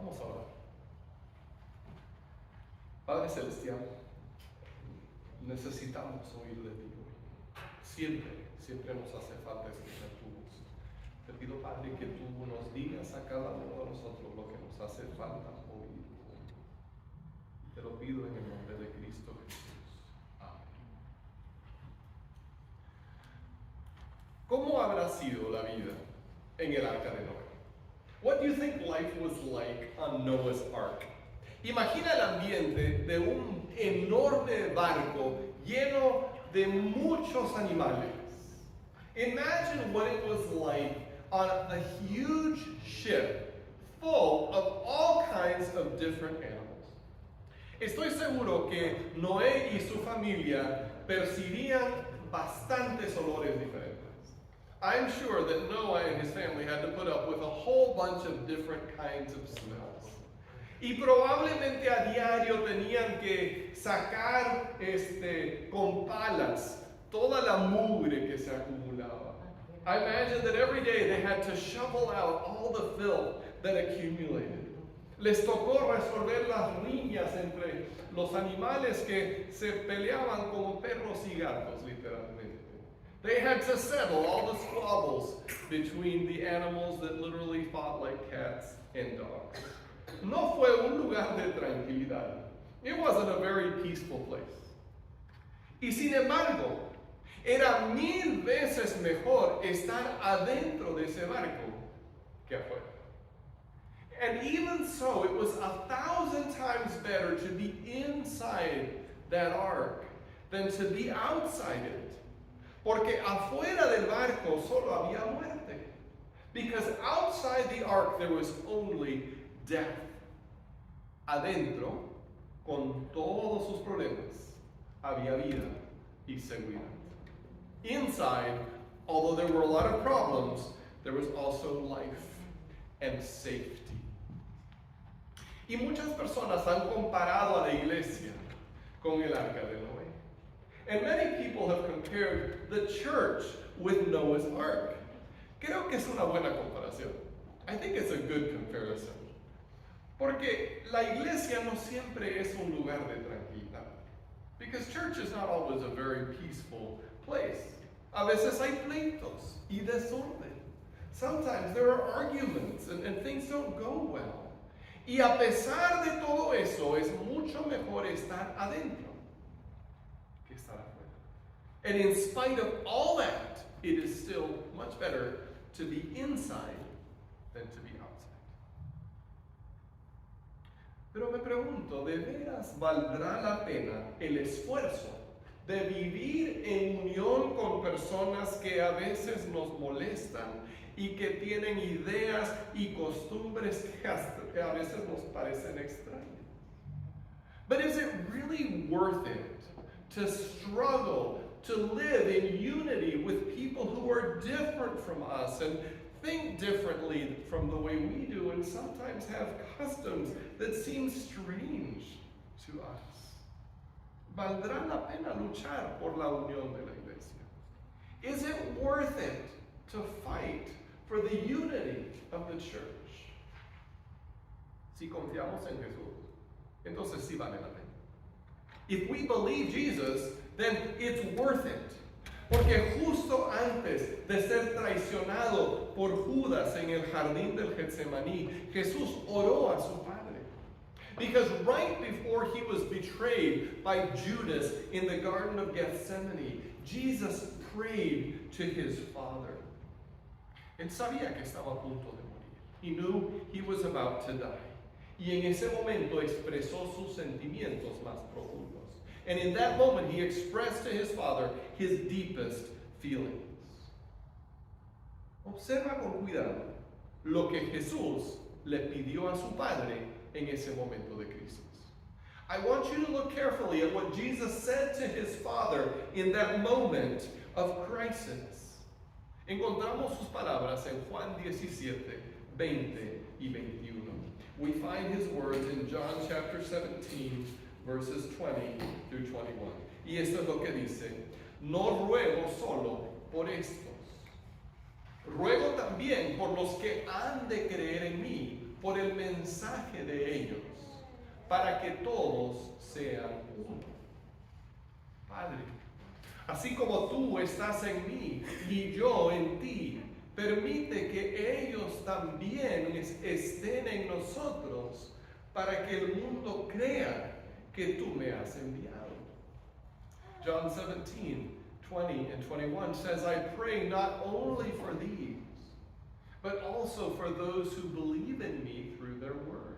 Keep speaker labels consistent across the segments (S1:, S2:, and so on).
S1: Vamos a orar. Padre Celestial, necesitamos oír de ti hoy. Siempre nos hace falta escuchar tu voz. Te pido, Padre, que tú nos digas a cada uno de nosotros lo que nos hace falta oír hoy. Te lo pido en el nombre de Cristo Jesús. Amén. ¿Cómo habrá sido la vida en el arca de Noé? What do you think life was like on Noah's Ark? Imagina el ambiente de un enorme barco lleno de muchos animales. Imagine what it was like on a huge ship full of all kinds of different animals. Estoy seguro que Noé y su familia percibían bastantes olores diferentes. I'm sure that Noah and his family had to put up with a whole bunch of different kinds of smells. Y probablemente a diario tenían que sacar con palas toda la mugre que se acumulaba. I imagine that every day they had to shovel out all the filth that accumulated. Les tocó resolver las riñas entre los animales que se peleaban como perros y gatos, literalmente. They had to settle all the squabbles between the animals that literally fought like cats and dogs. No fue un lugar de tranquilidad. It wasn't a very peaceful place. Y sin embargo, era 1000 veces mejor estar adentro de ese barco que afuera. And even so, it was 1,000 times better to be inside that ark than to be outside it. Porque afuera del barco solo había muerte. Because outside the ark there was only death. Adentro, con todos sus problemas, había vida y seguridad. Inside, although there were a lot of problems, there was also life and safety. Y muchas personas han comparado a la iglesia con el arca de Noé. And many people have compared the church with Noah's Ark. Creo que es una buena comparación. I think it's a good comparison. Porque la iglesia no siempre es un lugar de tranquilidad. Because church is not always a very peaceful place. A veces hay pleitos y desorden. Sometimes there are arguments and things don't go well. Y a pesar de todo eso, es mucho mejor estar adentro que estar afuera. And in spite of all that, it is still much better to be inside than to be outside. Pero me pregunto, ¿de veras valdrá la pena el esfuerzo de vivir en unión con personas que a veces nos molestan y que tienen ideas y costumbres que a veces nos parecen extrañas? But is it really worth it to struggle to live in unity with people who are different from us and think differently from the way we do and sometimes have customs that seem strange to us? ¿Valdrá la pena luchar por la unión de la iglesia? Is it worth it to fight for the unity of the church? Si confiamos en Jesús, entonces sí vale la pena. If we believe Jesus, then it's worth it. Porque justo antes de ser traicionado por Judas en el jardín del Getsemaní, Jesús oró a su Padre. Because right before he was betrayed by Judas in the Garden of Gethsemane, Jesus prayed to his Father. Él sabía que estaba a punto de morir. He knew he was about to die. Y en ese momento expresó sus sentimientos más profundos. And in that moment, he expressed to his Father his deepest feelings. Observa con cuidado lo que Jesús le pidió a su Padre en ese momento de crisis. I want you to look carefully at what Jesus said to his Father in that moment of crisis. Encontramos sus palabras en Juan 17, 20 y 21. We find his words in John chapter 17, verses 20 through 21. Y esto es lo que dice: no ruego solo por estos, ruego también por los que han de creer en mí por el mensaje de ellos, para que todos sean uno. Padre, así como tú estás en mí y yo en ti, permite que ellos también estén en nosotros, para que el mundo crea que tú me has enviado. John 17:20 and 21 says, I pray not only for these, but also for those who believe in me through their word.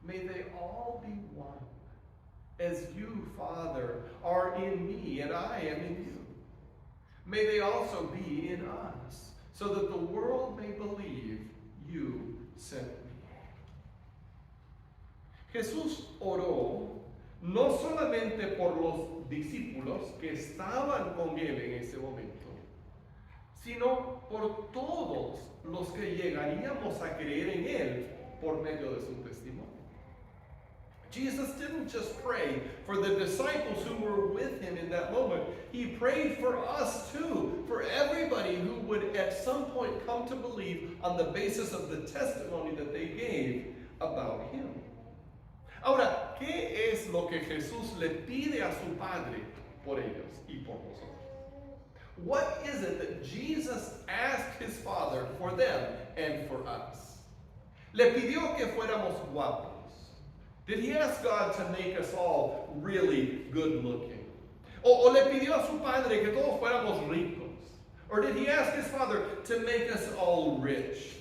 S1: May they all be one, as you, Father, are in me and I am in you. May they also be in us, so that the world may believe you sent me. Jesús oró no solamente por los discípulos que estaban con él en ese momento, sino por todos los que llegaríamos a creer en él por medio de su testimonio. Jesus didn't just pray for the disciples who were with him in that moment. He prayed for us too, for everybody who would at some point come to believe on the basis of the testimony that they gave about him. Ahora, ¿qué es lo que Jesús le pide a su Padre por ellos y por nosotros? What is it that Jesus asked his Father for them and for us? Le pidió que fuéramos guapos. Did he ask God to make us all really good looking? O le pidió a su Padre que todos fuéramos ricos? Or did he ask his Father to make us all rich?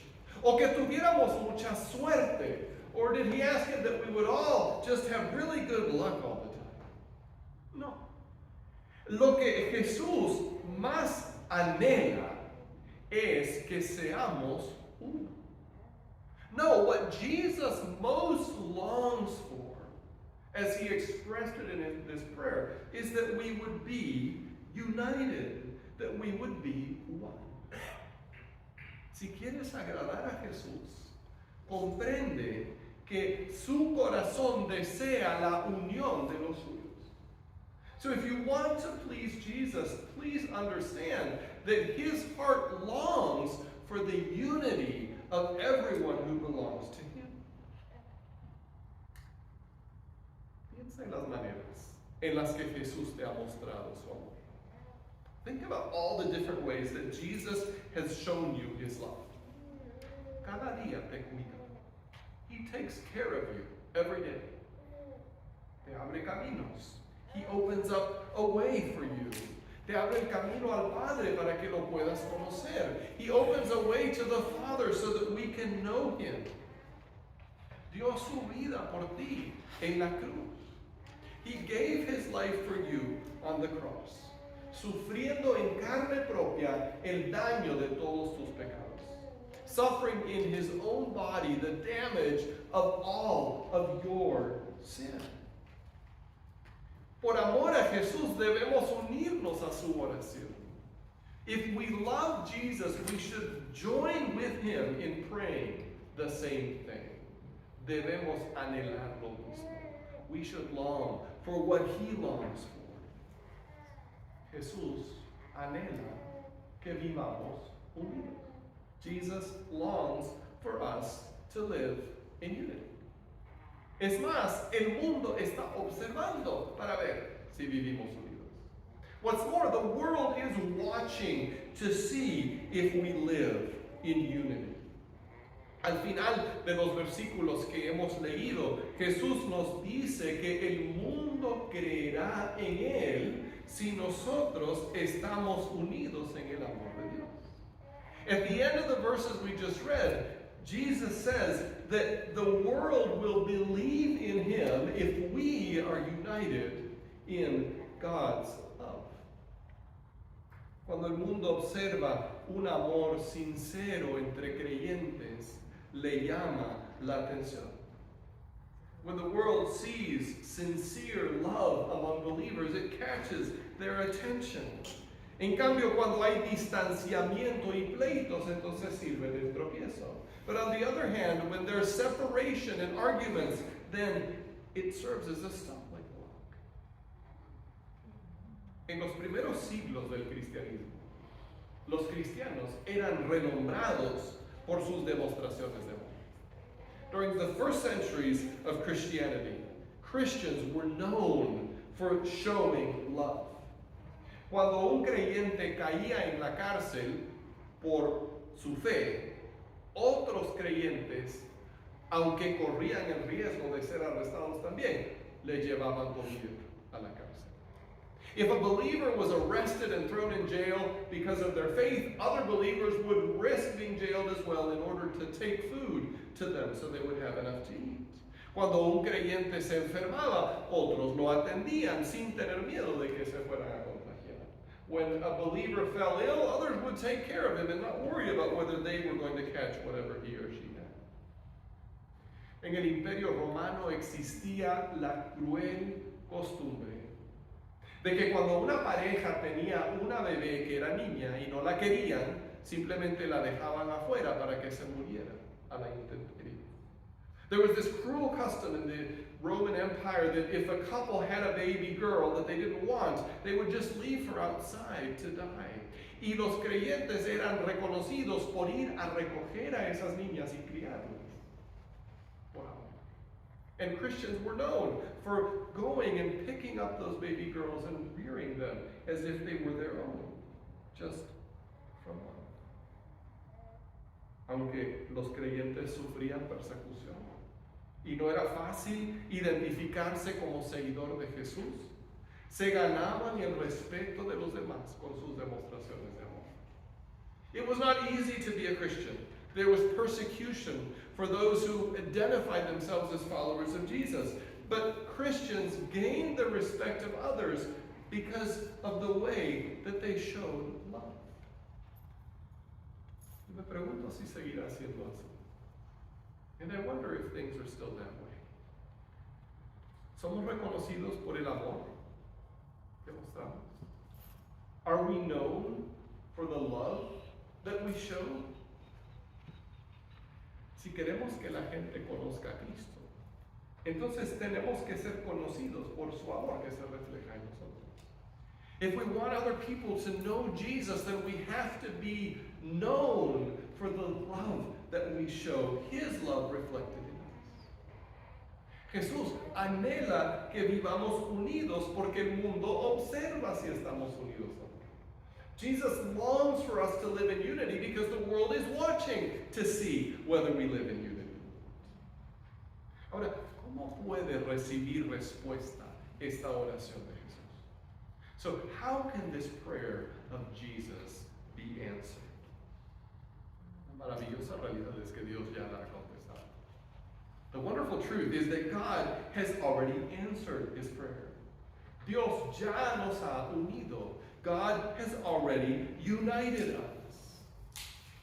S1: O que tuviéramos mucha suerte? Or did he ask him that we would all just have really good luck all the time? No. Lo que Jesús más anhela es que seamos uno. No, what Jesus most longs for, as he expressed it in this prayer, is that we would be united, that we would be one. Si quieres agradar a Jesús, comprende que su corazón desea la unión de los suyos. So if you want to please Jesus, please understand that his heart longs for the unity of everyone who belongs to him. Piensa en las maneras en las que Jesús te ha mostrado su amor. Think about all the different ways that Jesus has shown you his love. Cada día te cuida. He takes care of you every day. Te abre caminos. He opens up a way for you. Te abre el camino al Padre para que lo puedas conocer. He opens a way to the Father so that we can know him. Dio su vida por ti en la cruz. He gave his life for you on the cross, sufriendo en carne propia el daño de todos tus pecados. Suffering in his own body the damage of all of your sin. Por amor a Jesús debemos unirnos a su oración. If we love Jesus, we should join with him in praying the same thing. Debemos anhelar lo mismo. We should long for what he longs for. Jesús anhela que vivamos unidos. Jesus longs for us to live in unity. Es más, el mundo está observando para ver si vivimos unidos. What's more, the world is watching to see if we live in unity. Al final de los versículos que hemos leído, Jesús nos dice que el mundo creerá en él si nosotros estamos unidos en el amor de Dios. At the end of the verses we just read, Jesus says that the world will believe in him if we are united in God's love. Cuando el mundo observa un amor sincero entre creyentes, le llama la atención. When the world sees sincere love among believers, it catches their attention. En cambio, cuando hay distanciamiento y pleitos, entonces sirve de tropiezo. But on the other hand, when there's separation and arguments, then it serves as a stumbling block. En los primeros siglos del cristianismo, los cristianos eran renombrados por sus demostraciones de amor. During the first centuries of Christianity, Christians were known for showing love. Cuando un creyente caía en la cárcel por su fe, otros creyentes, aunque corrían el riesgo de ser arrestados también, le llevaban comida a la cárcel. If a believer was arrested and thrown in jail because of their faith, other believers would risk being jailed as well in order to take food to them so they would have enough to eat. Cuando un creyente se enfermaba, otros lo atendían sin tener miedo de que se fueran a contagiar. When a believer fell ill, others would take care of him and not worry about whether they were going to catch whatever he or she had. En el Imperio Romano existía la cruel costumbre de que cuando una pareja tenía una bebé que era niña y no la querían, simplemente la dejaban afuera para que se muriera a la intemperie. There was this cruel custom in the Roman Empire that if a couple had a baby girl that they didn't want, they would just leave her outside to die. Y los creyentes eran reconocidos por ir a recoger a esas niñas y criarlas. Wow. And Christians were known for going and picking up those baby girls and rearing them as if they were their own, just from love. Aunque los creyentes sufrían persecución y no era fácil identificarse como seguidor de Jesús, se ganaban el respeto de los demás con sus demostraciones de amor. It was not easy to be a Christian. There was persecution for those who identified themselves as followers of Jesus. But Christians gained the respect of others because of the way that they showed love. Y me pregunto si seguirá siendo así. And I wonder if things are still that way. ¿Somos reconocidos por el amor que mostramos? Are we known for the love that we show? Si queremos que la gente conozca a Cristo, entonces tenemos que ser conocidos por su amor que se refleja en nosotros. If we want other people to know Jesus, then we have to be known for the love that we show, His love reflected in us. Jesús anhela que vivamos unidos porque el mundo observa si estamos unidos o no. Jesus longs for us to live in unity because the world is watching to see whether we live in unity. Ahora, ¿cómo puede recibir respuesta esta oración de Jesús? So, how can this prayer of Jesus be answered? La maravillosa realidad es que Dios ya la ha contestado. The wonderful truth is that God has already answered His prayer. Dios ya nos ha unido. God has already united us.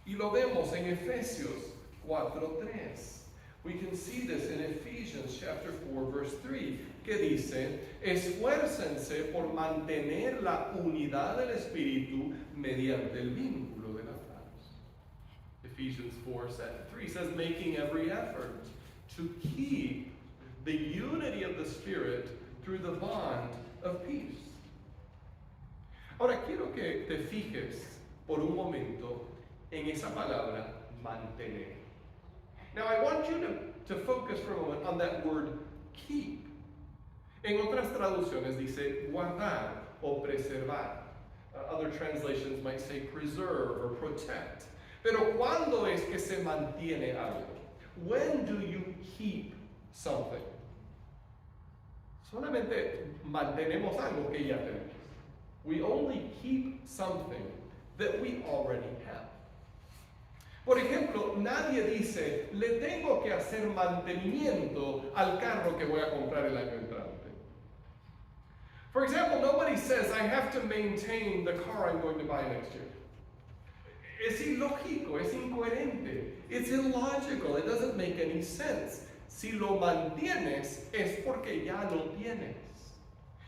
S1: Y lo vemos en Efesios 4:3. We can see this in Ephesians chapter 4, verse 3, que dice, esfuércense por mantener la unidad del Espíritu mediante el vínculo de la paz. Ephesians 4:3 says, making every effort to keep the unity of the Spirit through the bond of peace. Ahora quiero que te fijes por un momento en esa palabra mantener. Now I want you to focus for a moment on that word keep. En otras traducciones dice guardar o preservar. Other translations might say preserve or protect. Pero ¿cuándo es que se mantiene algo? When do you keep something? Solamente mantenemos algo que ya tenemos. We only keep something that we already have. Por ejemplo, nadie dice, le tengo que hacer mantenimiento al carro que voy a comprar el año entrante. For example, nobody says, I have to maintain the car I'm going to buy next year. Es ilógico, es incoherente, it's illogical, it doesn't make any sense. Si lo mantienes, es porque ya lo tienes.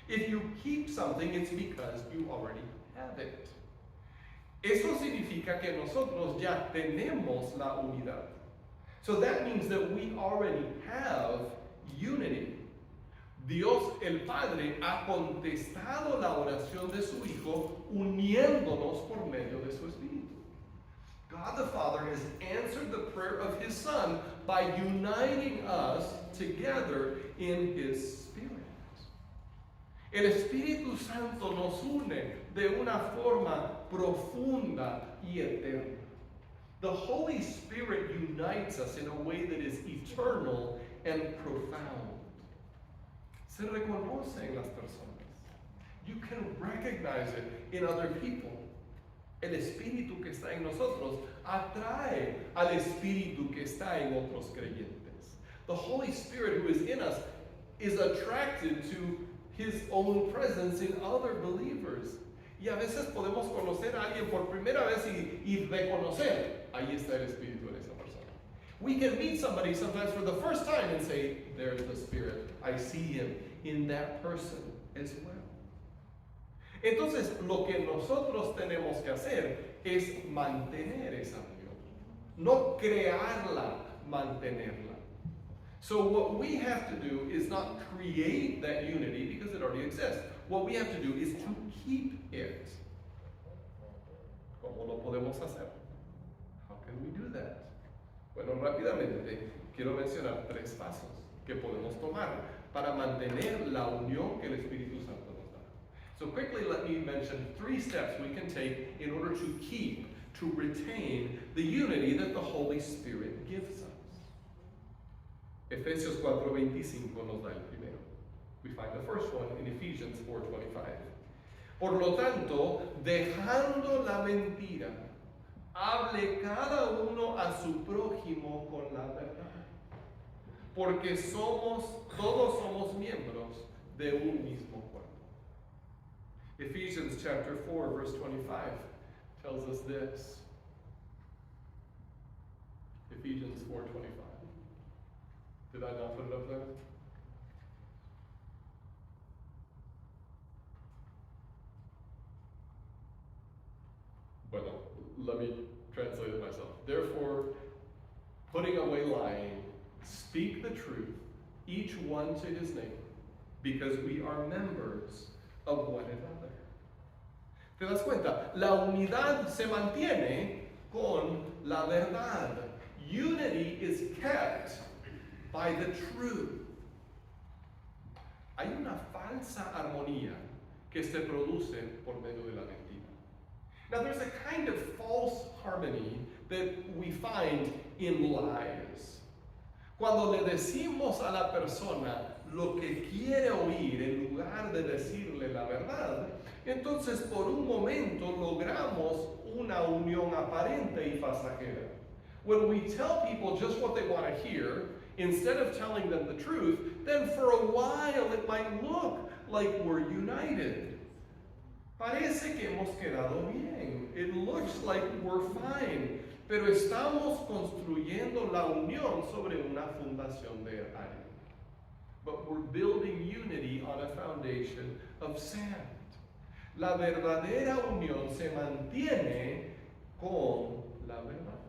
S1: If you keep something, it's because you already have it. Eso significa que nosotros ya tenemos la unidad. So that means that we already have unity. Dios el Padre ha contestado la oración de su Hijo uniéndonos por medio de su Espíritu. God the Father has answered the prayer of his Son by uniting us together in his Spirit. El Espíritu Santo nos une de una forma profunda y eterna. The Holy Spirit unites us in a way that is eternal and profound. Se reconoce en las personas. You can recognize it in other people. El Espíritu que está en nosotros atrae al Espíritu que está en otros creyentes. The Holy Spirit who is in us is attracted to his own presence in other believers. Y a veces podemos conocer a alguien por primera vez y reconocer, ahí está el Espíritu en esa persona. We can meet somebody sometimes for the first time and say, there's the Spirit. I see him in that person as well. Entonces, lo que nosotros tenemos que hacer es mantener esa unión. No crearla, mantenerla. So what we have to do is not create that unity because it already exists. What we have to do is to keep it. ¿Cómo lo podemos hacer? How can we do that? Bueno, rápidamente quiero mencionar 3 pasos que podemos tomar para mantener la unión que el Espíritu Santo nos da. So quickly let me mention 3 steps we can take in order to keep, to retain the unity that the Holy Spirit gives us. Efesios 4:25 nos da el primero. We find the first one in Ephesians 4:25. Por lo tanto, dejando la mentira, hable cada uno a su prójimo con la verdad, porque todos somos miembros de un mismo cuerpo. Ephesians chapter 4, verse 25 tells us this. Ephesians 4:25. Did I not put it up there? Bueno, let me translate it myself. Therefore, putting away lying, speak the truth, each one to his neighbor, because we are members of one another. ¿Te das cuenta? La unidad se mantiene con la verdad. Unity is kept by the truth. Hay una falsa armonía que se produce por medio de la mentira. Now there's a kind of false harmony that we find in lies. Cuando le decimos a la persona lo que quiere oír en lugar de decirle la verdad, entonces por un momento logramos una unión aparente y pasajera. When we tell people just what they want to hear, instead of telling them the truth, then for a while it might look like we're united. Parece que hemos quedado bien. It looks like we're fine. Pero estamos construyendo la unión sobre una fundación de arena. But we're building unity on a foundation of sand. La verdadera unión se mantiene con la verdad.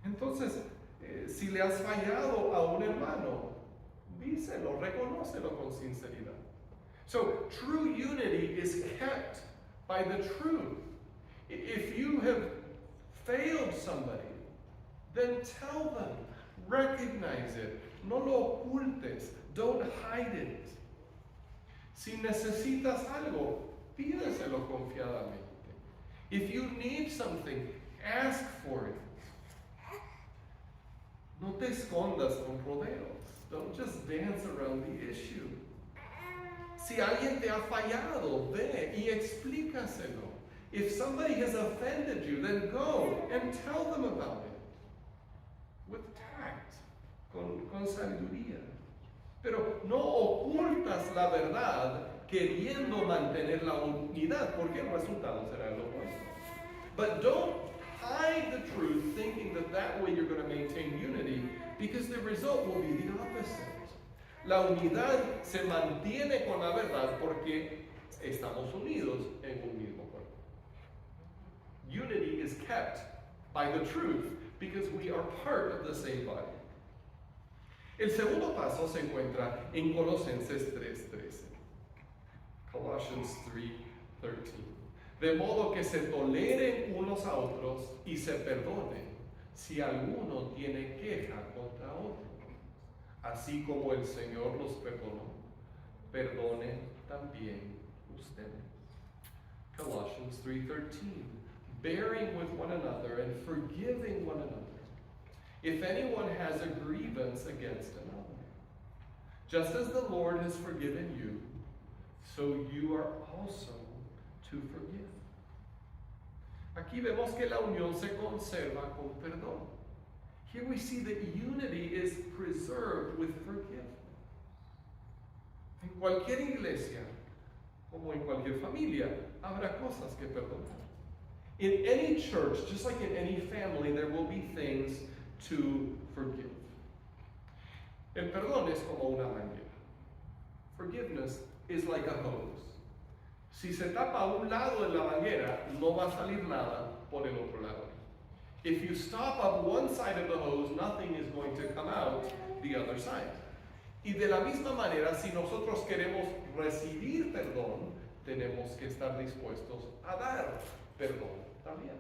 S1: Entonces, si le has fallado a un hermano, díselo, reconócelo con sinceridad. So, true unity is kept by the truth. If you have failed somebody, then tell them, recognize it, no lo ocultes, don't hide it. Si necesitas algo, pídeselo confiadamente. If you need something, ask for it. No te escondas con rodeos. Don't just dance around the issue. Si alguien te ha fallado, ve y explícaselo. If somebody has offended you, then go and tell them about it. With tact, con sabiduría. Pero no ocultas la verdad queriendo mantener la unidad, porque el resultado será lo opuesto. But don't hide the truth thinking that way you're going to maintain unity, because the result will be the opposite. La unidad se mantiene con la verdad porque estamos unidos en un mismo cuerpo. Unity is kept by the truth because we are part of the same body. El segundo paso se encuentra en Colosenses 3:13. Colossians 3:13. de modo que se toleren unos a otros y se perdonen si alguno tiene queja contra otro. Así como el Señor los perdonó, perdonen también ustedes. Colossians 3:13, bearing with one another and forgiving one another, if anyone has a grievance against another. Just as the Lord has forgiven you, so you are also to forgive. Aquí vemos que la unión se conserva con perdón. Here we see that unity is preserved with forgiveness. En cualquier iglesia, como en cualquier familia, habrá cosas que perdonar. In any church, just like in any family, there will be things to forgive. El perdón es como una manguera. Forgiveness is like a hose. Si se tapa un lado de la manguera, no va a salir nada por el otro lado. If you stop up one side of the hose, nothing is going to come out the other side. Y de la misma manera, si nosotros queremos recibir perdón, tenemos que estar dispuestos a dar perdón también.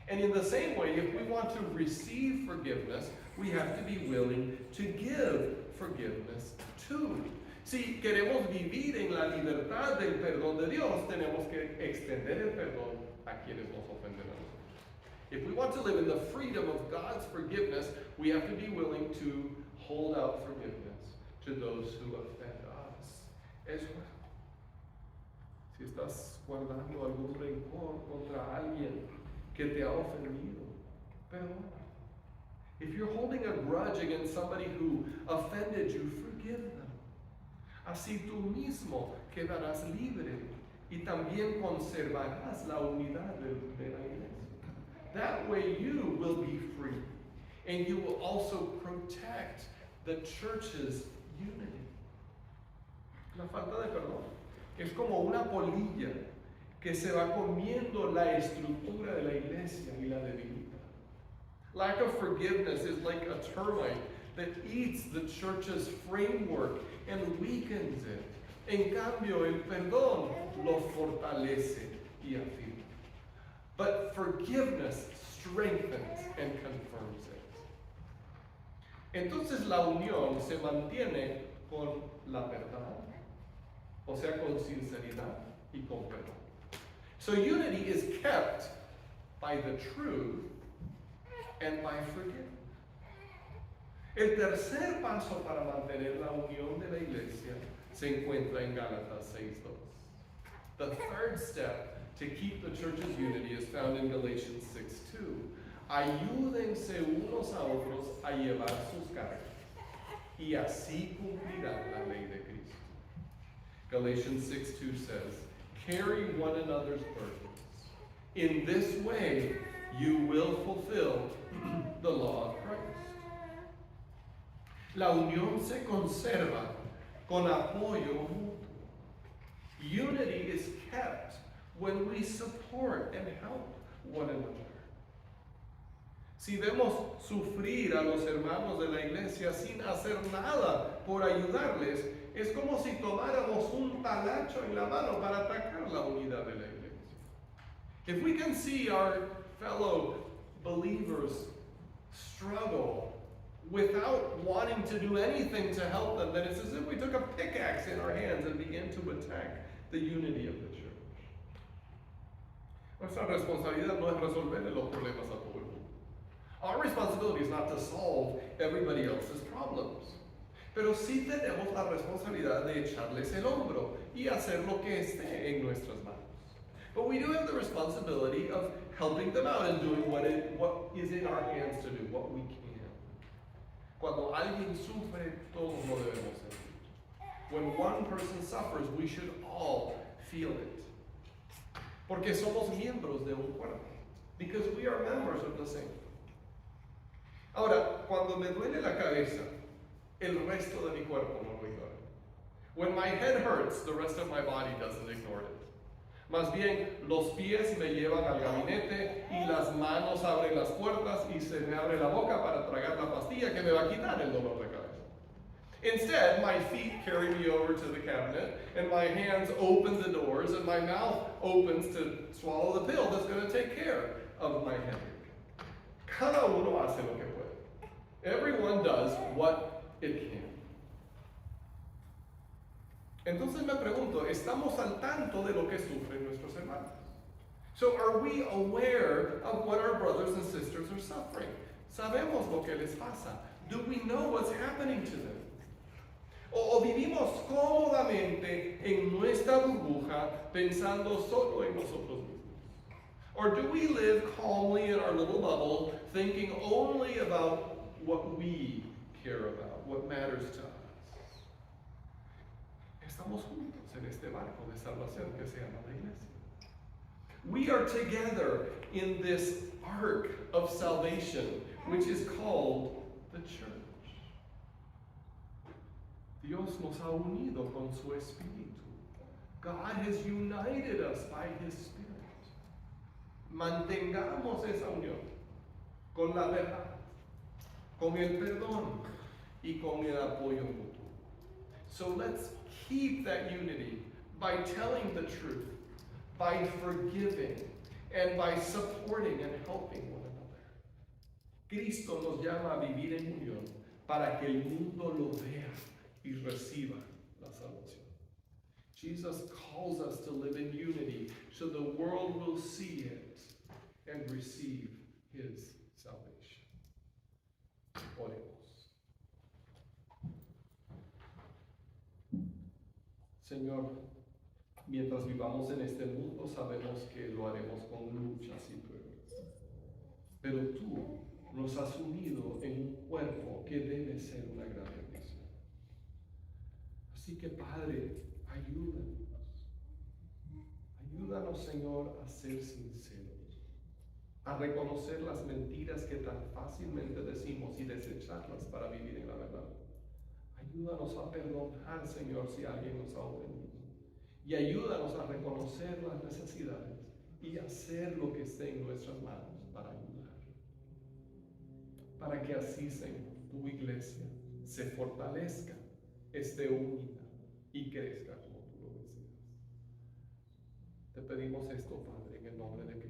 S1: And in the same way, if we want to receive forgiveness, we have to be willing to give forgiveness too. Si queremos vivir en la libertad del perdón de Dios, tenemos que extender el perdón a quienes nos ofenden a nosotros. If we want to live in the freedom of God's forgiveness, we have to be willing to hold out forgiveness to those who offend us as well. Si estás guardando algún rencor contra alguien que te ha ofendido, perdona. If you're holding a grudge against somebody who offended you, forgive them. Así tú mismo quedarás libre y también conservarás la unidad de la iglesia. That way you will be free, and you will also protect the church's unity. La falta de perdón es como una polilla que se va comiendo la estructura de la iglesia y la debilita. Lack of forgiveness is like a termite that eats the church's framework and weakens it. En cambio, el perdón lo fortalece y afirma. But forgiveness strengthens and confirms it. Entonces la unión se mantiene con la verdad, o sea, con sinceridad y con perdón. So unity is kept by the truth and by forgiveness. El tercer paso para mantener la unión de la iglesia se encuentra en Gálatas 6:2. The third step to keep the church's unity is found in Galatians 6:2. Ayúdense unos a otros a llevar sus cargas y así cumplirán la ley de Cristo. Galatians 6:2 says, carry one another's burdens. In this way, you will fulfill the law of Christ. La unión se conserva con apoyo mutuo. Unity is kept when we support and help one another. Si vemos sufrir a los hermanos de la iglesia sin hacer nada por ayudarles, es como si tomáramos un talacho en la mano para atacar la unidad de la iglesia. If we can see our fellow believers struggle without wanting to do anything to help them, then it's as if we took a pickaxe in our hands and began to attack the unity of the church. Nuestra responsabilidad no es resolver los problemas a todo el mundo. Our responsibility is not to solve everybody else's problems. Pero sí tenemos la responsabilidad de echarles el hombro y hacer lo que esté en nuestras manos. But we do have the responsibility of helping them out and doing what is in our hands to do, what we can. Cuando alguien sufre, todos lo debemos sentir. When one person suffers, we should all feel it. Porque somos miembros de un cuerpo. Because we are members of the same. Ahora, cuando me duele la cabeza, el resto de mi cuerpo no lo ignora. When my head hurts, the rest of my body doesn't ignore it. Más bien, los pies me llevan al gabinete y las manos abren las puertas y se me abre la boca para tragar la pastilla que me va a quitar el dolor de cabeza. Instead, my feet carry me over to the cabinet, and my hands open the doors, and my mouth opens to swallow the pill that's going to take care of my headache. Cada uno hace lo que puede. Everyone does what it can. Entonces me pregunto, ¿estamos al tanto de lo que sufren nuestros hermanos? So are we aware of what our brothers and sisters are suffering? ¿Sabemos lo que les pasa? Do we know what's happening to them? ¿O vivimos cómodamente en nuestra burbuja pensando solo en nosotros mismos? Or do we live calmly in our little bubble thinking only about what we care about, what matters to us? Estamos juntos en este barco de salvación que se llama la iglesia. We are together in this ark of salvation, which is called the church. Dios nos ha unido con su Espíritu. God has united us by His Spirit. Mantengamos esa unión con la verdad, con el perdón y con el apoyo mutuo. So let's keep that unity by telling the truth, by forgiving, and by supporting and helping one another. Cristo nos llama a vivir en unión para que el mundo lo vea y reciba la salvación. Jesus calls us to live in unity so the world will see it and receive His salvation. Oremos. Señor, mientras vivamos en este mundo, sabemos que lo haremos con luchas y pruebas. Pero tú nos has unido en un cuerpo que debe ser una gran bendición. Así que, Padre, ayúdanos. Ayúdanos, Señor, a ser sinceros, a reconocer las mentiras que tan fácilmente decimos y desecharlas para vivir en la verdad. Ayúdanos a perdonar, Señor, si alguien nos ha ofendido. Y ayúdanos a reconocer las necesidades y hacer lo que esté en nuestras manos para ayudar. Para que así, Señor, tu iglesia se fortalezca, esté unida y crezca como tú lo deseas. Te pedimos esto, Padre, en el nombre de Cristo.